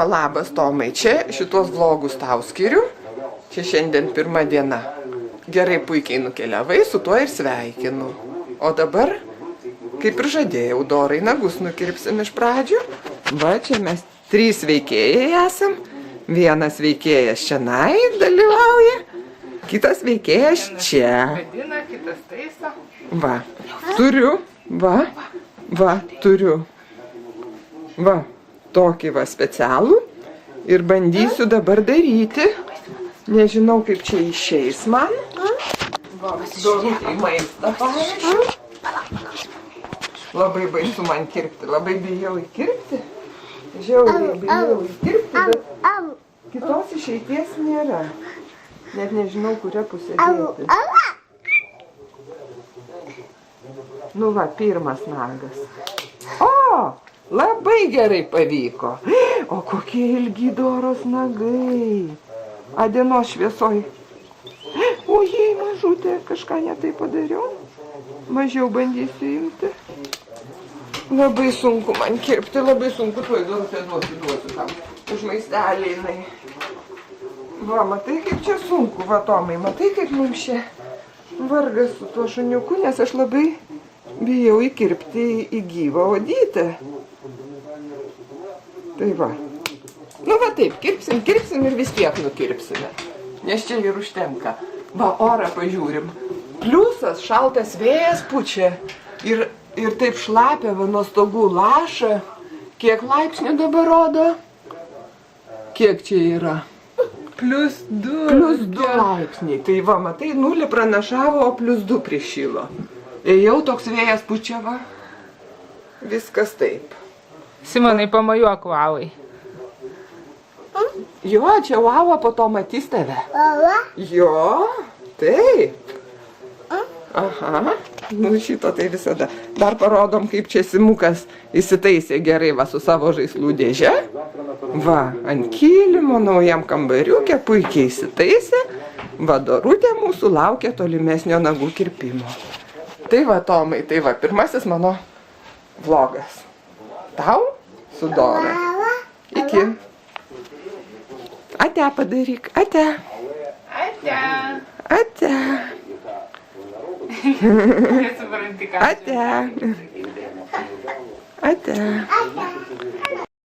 Labas, Tomai, čia šitos vlogus tau skiriu. Čia šiandien pirma diena. Gerai, puikiai nukeliavai, su tuo ir sveikinu. O dabar, kaip ir žadėjau, Dorai nagus nukirpsim iš pradžių. Va, čia mes 3 veikėjai esam. Vienas veikėjas čionai dalyvauja, kitas veikėjas čia. Vadina, kitas taiso. Va, turiu, turiu. Va, tokį va specialų ir bandysiu dabar daryti. Nežinau, kaip čia išeis man. Va, Dorutei maistą pavyzdžiui. Labai baisu man kirpti, labai bijau įkirpti. Žiauriai bijau įkirpti, bet kitos išeities nėra. Net nežinau, kuria pusė dėti. Nu va, pirmas nagas. O, labai gerai pavyko. O kokie ilgi Doros nagai. A dienos šviesoj. O jei mažutė, kažką netai padariau. Mažiau bandysiu imti. Labai sunku man kirpti, labai sunku. Tuoj duosiu tam. Už maistelį jinai. Va, matai, kaip čia sunku, va, Tomai, matai, kaip mums čia vargas su tuo šuniuku, nes aš labai bijau įkirpti į gyvą odytę. Tai va. Nu va taip, kirpsim ir vis tiek nukirpsime. Nes čia ir užtenka. Va, orą pažiūrim. Pliusas, šaltas vėjas pučia. Ir taip šlapia, va, nuo stogų laša. Kiek laipsnių dabar rodo? Kiek čia yra? +2 laipsniai. Tai va, matai, 0 pranašavo, o +2 prišilo. Ėjau, toks vėjas pučia, va. Viskas taip. Simonai, pamojuok vavai. Jo, čia vava, po to matys tave. Jo, taip. Aha, nu šito tai visada. Dar parodom, kaip čia Simukas įsitaisė gerai va su savo žaislų dėže. Va, ant kilimo, naujam kambariukė, puikiai įsitaisė. Va, Dorutė mūsų laukia tolimesnio nagų kirpimo. Tai va, Tomai, tai va, pirmasis mano vlogas. Tau su Dora. Iki. Ate padaryk, ate. Ate. Ate. Nesupranti, ką. Ate. Ate.